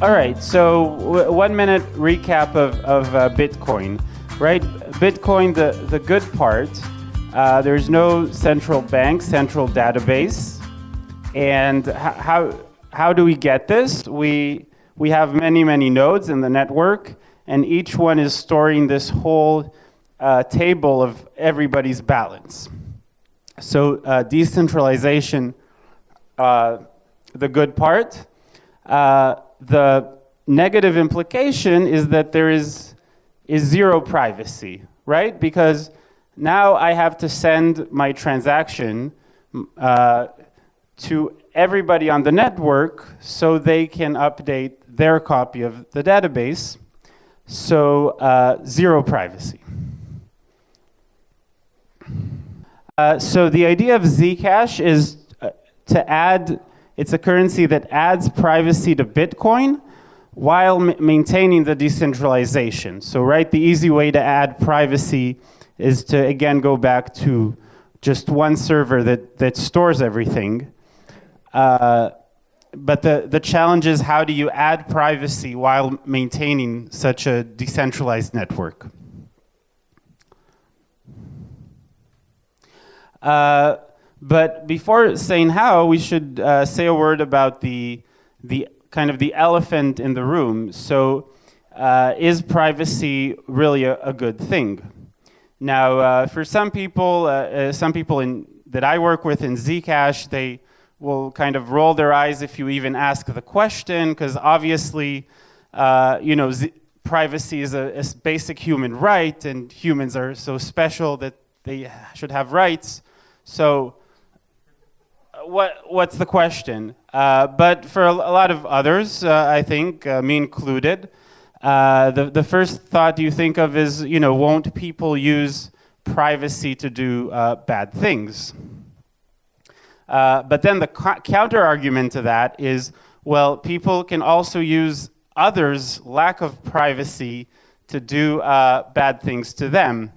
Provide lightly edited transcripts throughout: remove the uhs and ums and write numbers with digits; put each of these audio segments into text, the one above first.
All right, so 1 minute recap of Bitcoin, right? Bitcoin, the good part, there's no central bank, central database. And how do we get this? We have many nodes in the network, and each one is storing this whole table of everybody's balance. So decentralization, the good part. The negative implication is that there is zero privacy, right? Because now I have to send my transaction to everybody on the network so they can update their copy of the database. So zero privacy. So the idea of Zcash is to add, it's a currency that adds privacy to Bitcoin while maintaining the decentralization. So, right, the easy way to add privacy is to, again, go back to just one server that stores everything. But the challenge is, how do you add privacy while maintaining such a decentralized network? But before saying how, we should say a word about the kind of the elephant in the room. So, is privacy really a good thing? Now, for some people that I work with in Zcash, they will kind of roll their eyes if you even ask the question, because obviously, privacy is a basic human right, and humans are so special that they should have rights. So, what's the question? But for a lot of others, I think, me included, the first thought you think of is, won't people use privacy to do bad things? But then the counter argument to that is, well, people can also use others' lack of privacy to do bad things to them.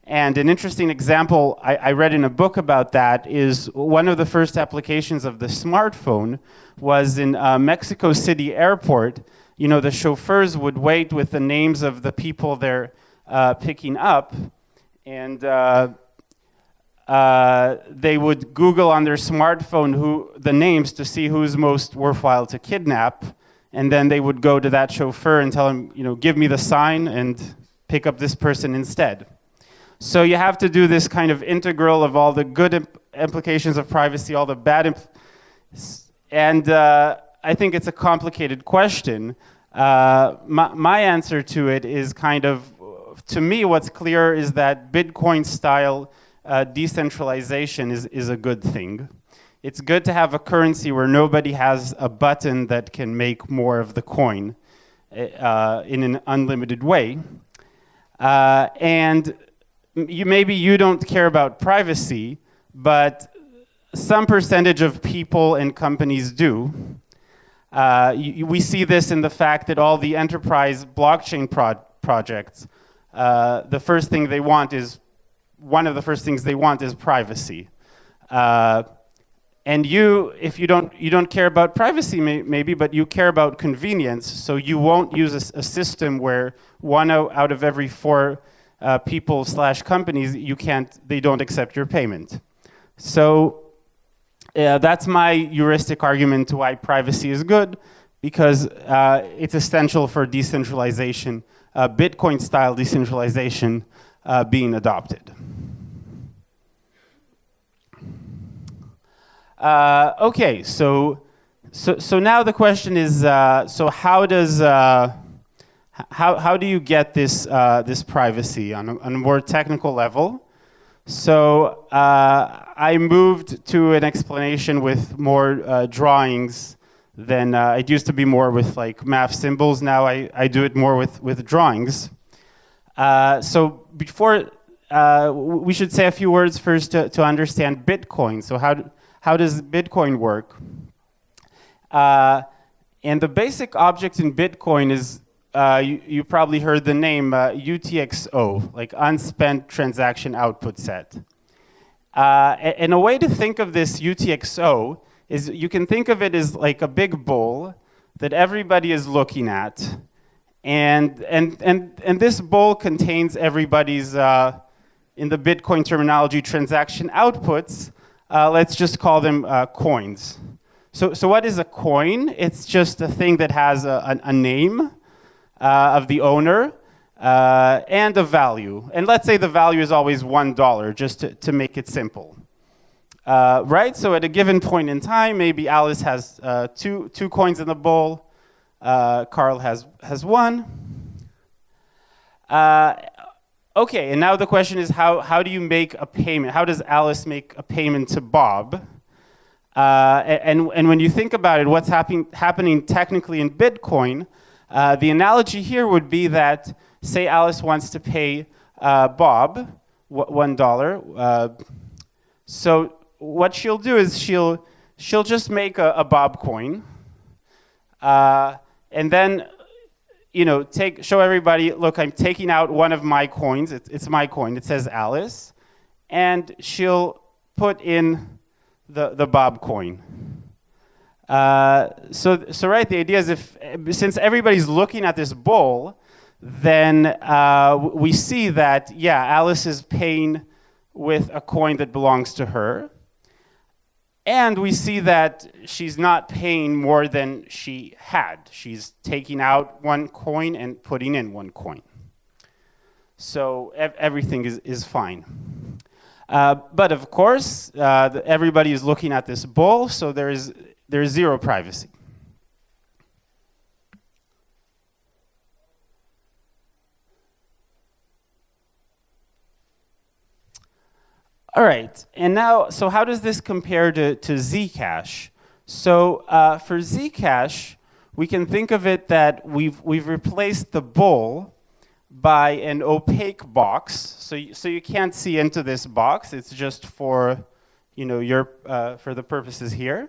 And an interesting example I read in a book about that is one of the first applications of the smartphone was in Mexico City airport. The chauffeurs would wait with the names of the people they're picking up, and they would Google on their smartphone the names to see who's most worthwhile to kidnap, and then they would go to that chauffeur and tell him, give me the sign and pick up this person instead. So you have to do this kind of integral of all the good implications of privacy, all the bad and I think it's a complicated question. My answer to it is kind of, to me, what's clear is that Bitcoin-style decentralization is a good thing. It's good to have a currency where nobody has a button that can make more of the coin in an unlimited way. And maybe you don't care about privacy, but some percentage of people and companies do. We see this in the fact that all the enterprise blockchain projects, one of the first things they want is privacy. And if you don't care about privacy maybe, but you care about convenience, so you won't use a system where one out of every four people / companies, they don't accept your payment. So that's my heuristic argument to why privacy is good, because it's essential for decentralization, Bitcoin-style decentralization being adopted. Okay, so now the question is, so how do you get this privacy on a more technical level? So I moved to an explanation with more drawings than it used to be more with like math symbols. Now I do it more with drawings. So before we should say a few words first to understand Bitcoin. So how does Bitcoin work? And the basic object in Bitcoin is you probably heard the name UTXO, like unspent transaction output set. And a way to think of this UTXO is you can think of it as like a big bowl that everybody is looking at, and this bowl contains everybody's, in the Bitcoin terminology, transaction outputs. Let's just call them coins. So what is a coin? It's just a thing that has a name of the owner and a value. And let's say the value is always $1, just to make it simple. Right? So at a given point in time, maybe Alice has two coins in the bowl. Carl has one. Okay, and now the question is how do you make a payment? How does Alice make a payment to Bob? And when you think about it, what's happening technically in Bitcoin, the analogy here would be that, say Alice wants to pay Bob $1. So what she'll do is she'll just make a Bob coin, and then show everybody, look, I'm taking out one of my coins. It's my coin. It says Alice, and she'll put in the Bob coin. So right, the idea is since everybody's looking at this bowl, then we see that, yeah, Alice is paying with a coin that belongs to her. And we see that she's not paying more than she had. She's taking out one coin and putting in one coin. So everything is fine. But of course, everybody is looking at this bowl, so there's zero privacy. All right, and now, so how does this compare to Zcash? So for Zcash, we can think of it that we've replaced the bowl by an opaque box. So you can't see into this box. It's just for for the purposes here.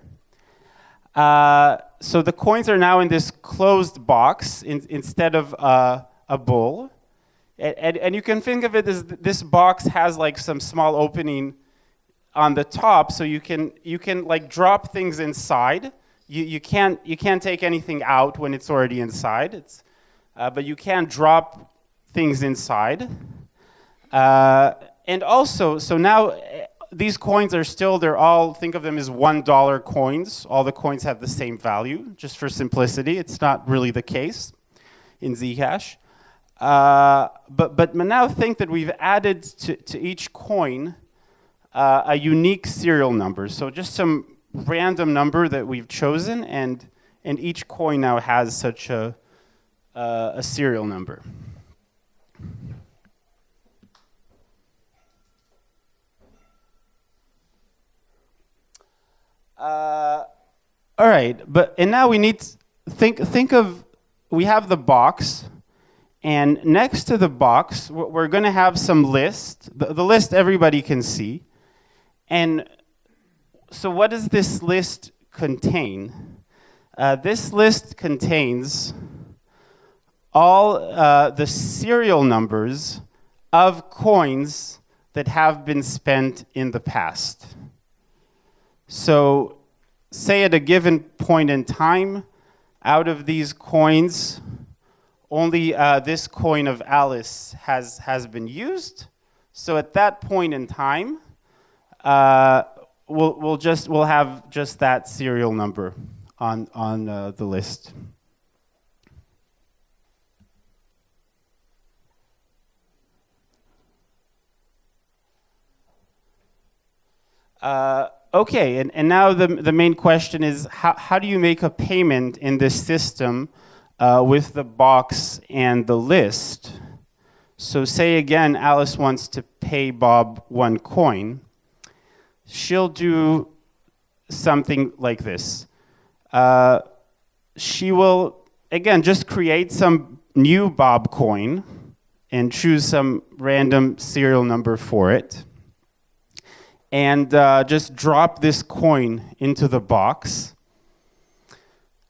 So the coins are now in this closed box instead of a bowl. And you can think of it as this box has like some small opening on the top, so you can like drop things inside. You can't take anything out when it's already inside. But you can drop things inside. And also, so now these coins they're all, think of them as $1 coins. All the coins have the same value, just for simplicity. It's not really the case in Zcash. But now think that we've added to each coin a unique serial number. So just some random number that we've chosen, and each coin now has such a serial number. All right, and now we need to think of, we have the box. And next to the box, we're going to have some list. The list everybody can see. And so what does this list contain? This list contains all the serial numbers of coins that have been spent in the past. So say at a given point in time, out of these coins, only this coin of Alice has been used. So at that point in time, we'll have just that serial number on the list. Okay, and now the main question is how do you make a payment in this system with the box and the list? So say again, Alice wants to pay Bob one coin. She'll do something like this. She will, again, just create some new Bob coin and choose some random serial number for it. And just drop this coin into the box.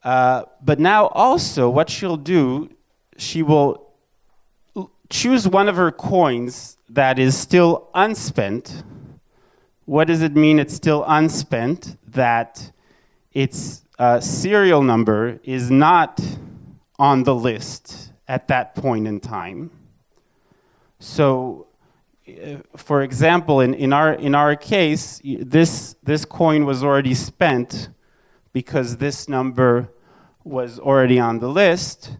But now also what she'll do, she will choose one of her coins that is still unspent. What does it mean it's still unspent? That it's serial number is not on the list at that point in time. So, for example, in our case, this coin was already spent because this number was already on the list,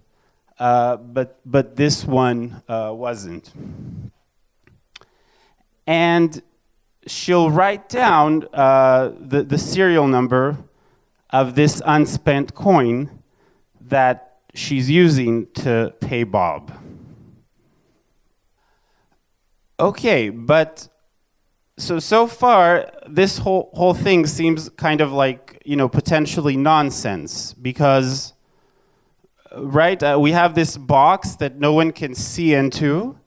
but this one wasn't. And she'll write down the serial number of this unspent coin that she's using to pay Bob. Okay, but so far this whole thing seems kind of like, potentially nonsense, because we have this box that no one can see into,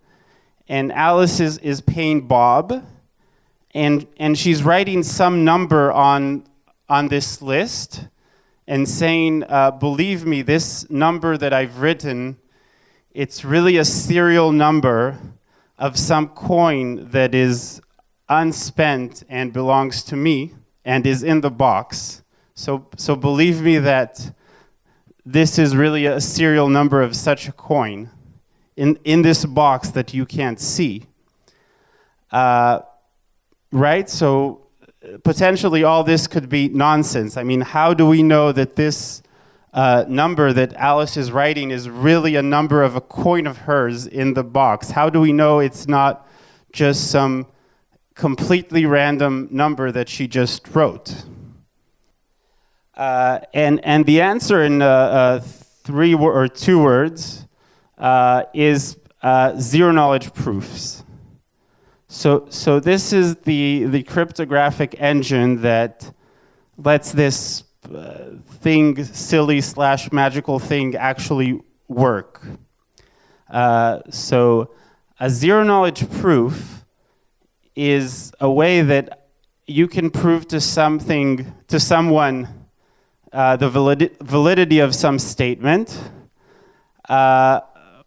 and Alice is paying Bob, and she's writing some number on this list and saying, believe me, this number that I've written, it's really a serial number of some coin that is unspent and belongs to me and is in the box. So believe me that this is really a serial number of such a coin in this box that you can't see. Right? So potentially all this could be nonsense. I mean, how do we know that this number that Alice is writing is really a number of a coin of hers in the box? How do we know it's not just some completely random number that she just wrote? And the answer in 3 or 2 words is zero knowledge proofs. So this is the cryptographic engine that lets this silly/magical thing actually work. So a zero knowledge proof is a way that you can prove to someone the validity of some statement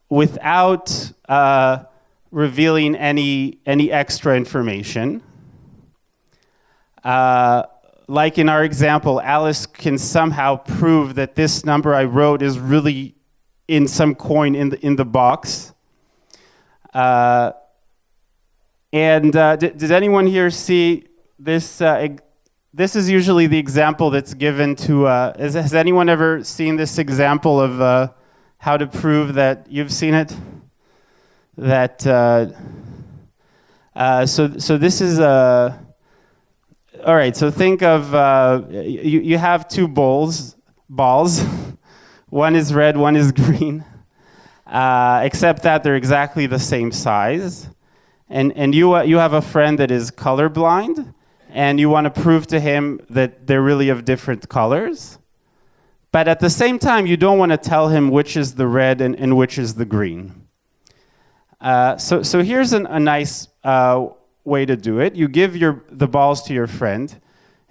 without revealing any extra information. Like in our example, Alice can somehow prove that this number I wrote is really in some coin in the box. And did anyone here see this? This is usually the example that's given to. Has anyone ever seen this example of how to prove that you've seen it? That so this is a. All right, so think of, you have 2 balls. One is red, one is green, except that they're exactly the same size. And you have a friend that is colorblind, and you want to prove to him that they're really of different colors. But at the same time, you don't want to tell him which is the red and which is the green. So here's a nice way to do it. You give the balls to your friend.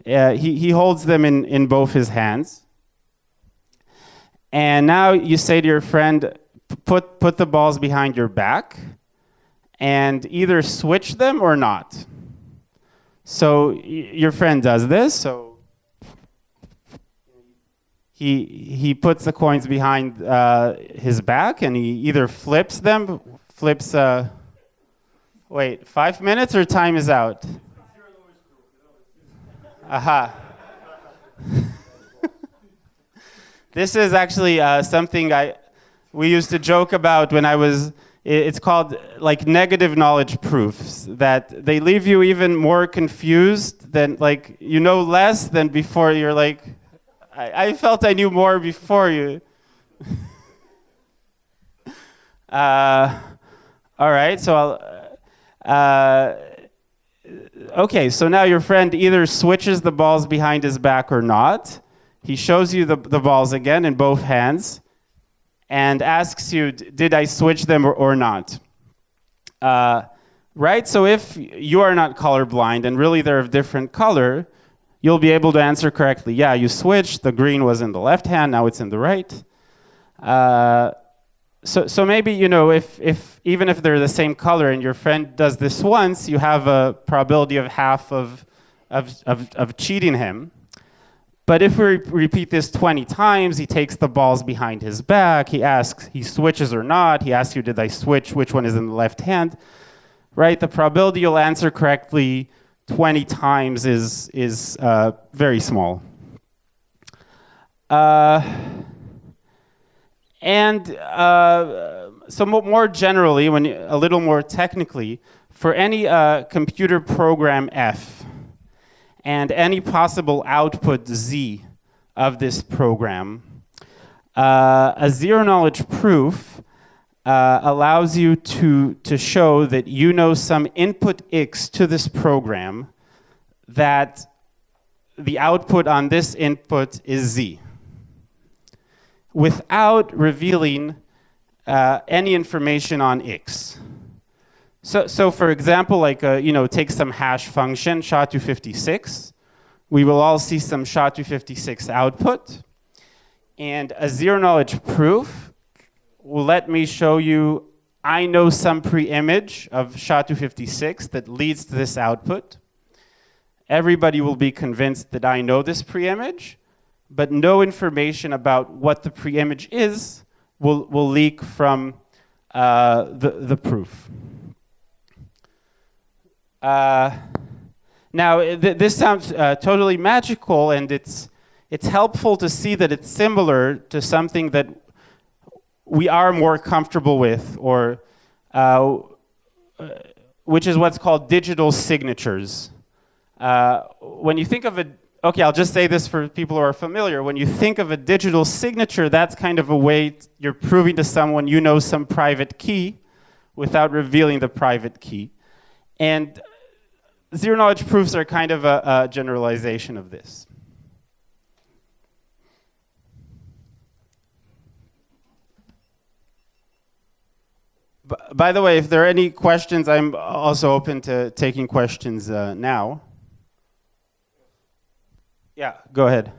He holds them in both his hands. And now you say to your friend, put the balls behind your back and either switch them or not. So your friend does this. So he puts the coins behind his back and he either flips. Wait, 5 minutes or time is out? Aha. This is actually something we used to joke about when I was. It's called like negative knowledge proofs, that they leave you even more confused than less than before. You're like, I felt I knew more before you. All right, so okay, so now your friend either switches the balls behind his back or not. He shows you the balls again in both hands and asks you, did I switch them or not? Right, so if you are not colorblind and really they're of different color, you'll be able to answer correctly. Yeah, you switched, the green was in the left hand, now it's in the right. So maybe, if even if they're the same color and your friend does this once, you have a probability of half of cheating him. But if we repeat this 20 times, he takes the balls behind his back, he asks, he switches or not, he asks you, did I switch, which one is in the left hand, right? The probability you'll answer correctly 20 times is very small. So more generally, a little more technically, for any computer program F and any possible output Z of this program, a zero-knowledge proof allows you to show that you know some input X to this program, that the output on this input is Z, without revealing any information on X. So for example, like take some hash function, SHA-256. We will all see some SHA-256 output, and a zero-knowledge proof will let me show you I know some pre-image of SHA-256 that leads to this output. Everybody will be convinced that I know this pre-image, but no information about what the pre-image is will leak from the proof. Now, this sounds totally magical, and it's helpful to see that it's similar to something that we are more comfortable with, or which is what's called digital signatures. When you think of okay, I'll just say this for people who are familiar. When you think of a digital signature, that's kind of a way you're proving to someone you know some private key without revealing the private key. And zero-knowledge proofs are kind of a generalization of this. By the way, if there are any questions, I'm also open to taking questions now. Yeah, go ahead.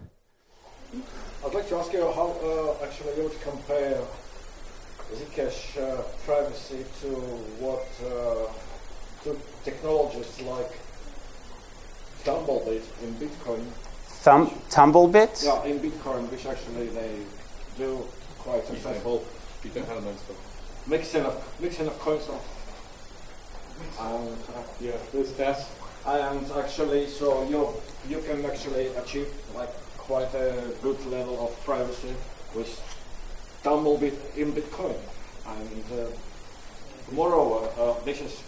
I'd like to ask you how actually you would compare Zcash privacy to what to technologies like Tumblebit in Bitcoin. Tumblebit? Yeah, in Bitcoin, which actually they do quite successful mixing of coins and yeah, this test. And actually, so you can actually achieve like quite a good level of privacy with Tumblebit in Bitcoin. And moreover, this is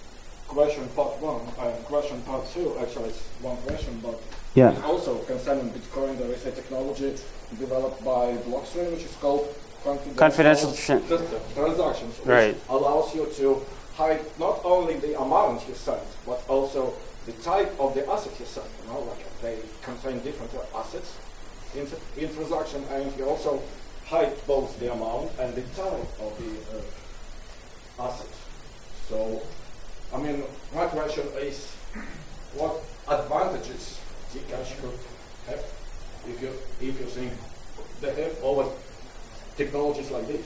question part 1 and question part 2. Actually, it's one question, but yeah. It's also concerning Bitcoin. There is a technology developed by blockchain which is called confidential transactions, which right. allows you to hide not only the amount you send, but also the type of the asset you send. Like they contain different assets in transaction, and you also hide both the amount and the type of the asset. So, I mean, my question is, what advantages Zcash could have if you think they have over technologies like this?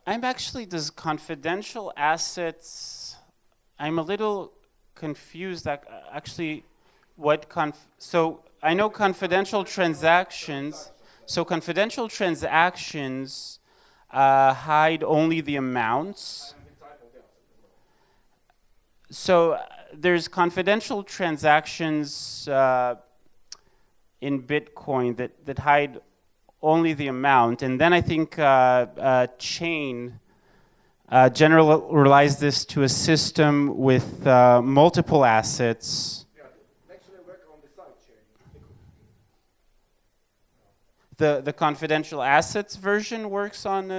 I'm actually, does confidential assets, I'm a little confused actually what so I know confidential transactions, so confidential transactions hide only the amounts. So there's confidential transactions in Bitcoin that hide only the amount, and then I think chain generalized this to a system with multiple assets. Yeah, actually work on the side chain. The confidential assets version works on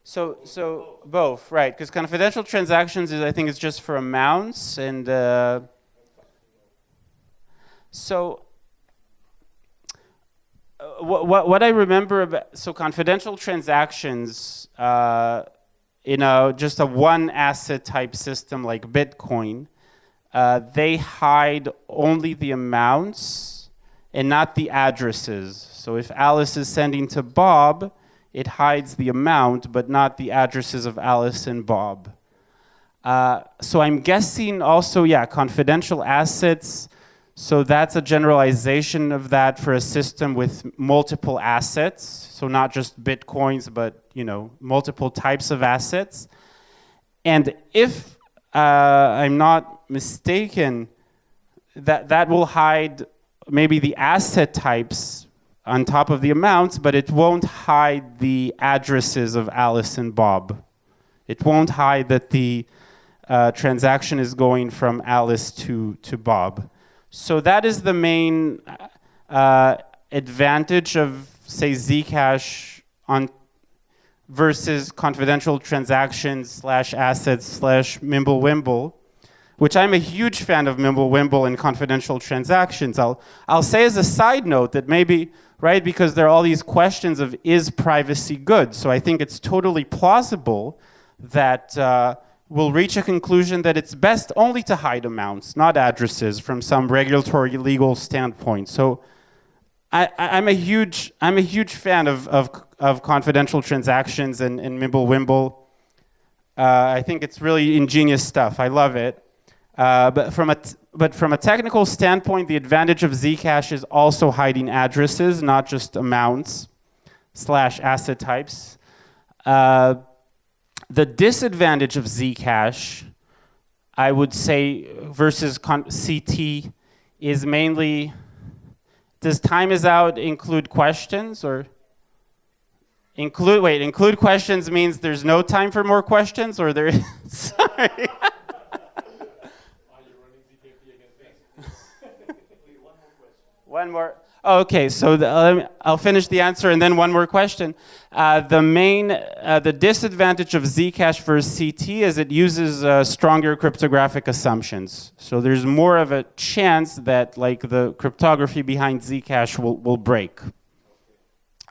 so both, right? Because confidential transactions is, I think, it's just for amounts, and so. What I remember about, so confidential transactions in just a one asset type system like Bitcoin, they hide only the amounts and not the addresses. So if Alice is sending to Bob, it hides the amount but not the addresses of Alice and Bob. So I'm guessing also, yeah, confidential assets. So that's a generalization of that for a system with multiple assets. So not just bitcoins, but multiple types of assets. And if I'm not mistaken, that will hide maybe the asset types on top of the amounts, but it won't hide the addresses of Alice and Bob. It won't hide that the transaction is going from Alice to Bob. So that is the main advantage of, say, Zcash versus confidential transactions / assets / Mimblewimble, which I'm a huge fan of Mimblewimble and confidential transactions. I'll say as a side note that maybe, right, because there are all these questions of is privacy good? So I think it's totally plausible that we'll reach a conclusion that it's best only to hide amounts, not addresses, from some regulatory legal standpoint. So I'm a huge fan of confidential transactions and Mimblewimble. I think it's really ingenious stuff. I love it. But from a technical standpoint, the advantage of Zcash is also hiding addresses, not just amounts / asset types. The disadvantage of Zcash, I would say, versus CT is mainly, does time is out include questions or include questions means there's no time for more questions or there is, sorry. Are you running ZKP against me? One more question. One more. Oh, okay, so I'll finish the answer and then one more question. The disadvantage of Zcash versus CT is it uses stronger cryptographic assumptions. So there's more of a chance that the cryptography behind Zcash will break.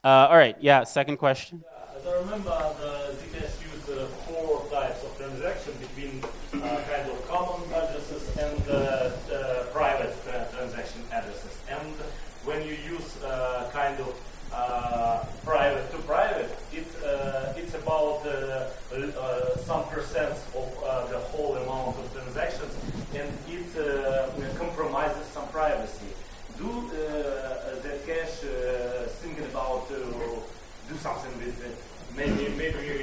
All right, yeah, second question. As I remember, the Zcash used 4 types of transaction between kind of common addresses and private transaction addresses. And when you use kind of private to private, it's about some percent of the whole amount of transactions, and it compromises some privacy. Do Zcash thinking about to do something with it? Maybe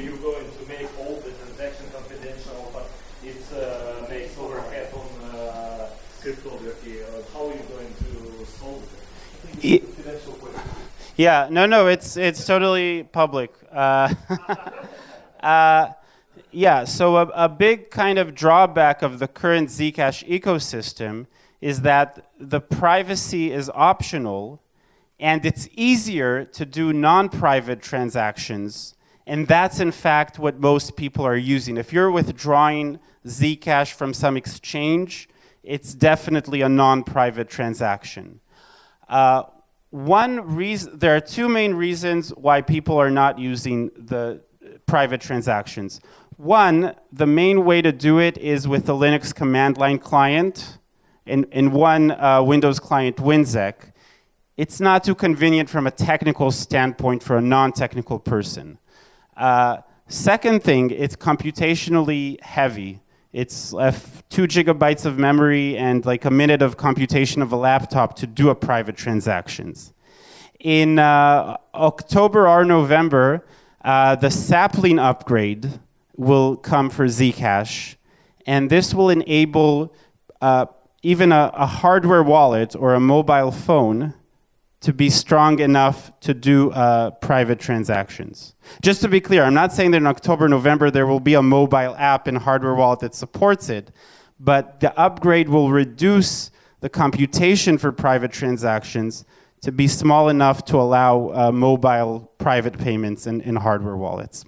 you're going to make all the transactions confidential, but it makes overhead on cryptography. How are you going to solve it? Yeah, no, it's totally public. Yeah, so a big kind of drawback of the current Zcash ecosystem is that the privacy is optional and it's easier to do non-private transactions, and that's in fact what most people are using. If you're withdrawing Zcash from some exchange, it's definitely a non-private transaction. There are 2 main reasons why people are not using the private transactions. One, the main way to do it is with the Linux command line client and one Windows client, WinZec. It's not too convenient from a technical standpoint for a non-technical person. Second thing, it's computationally heavy. It's 2 gigabytes of memory and a minute of computation of a laptop to do a private transactions. In October or November, the sapling upgrade will come for Zcash, and this will enable even a hardware wallet or a mobile phone to be strong enough to do private transactions. Just to be clear, I'm not saying that in October, November, there will be a mobile app and hardware wallet that supports it, but the upgrade will reduce the computation for private transactions to be small enough to allow mobile private payments in hardware wallets.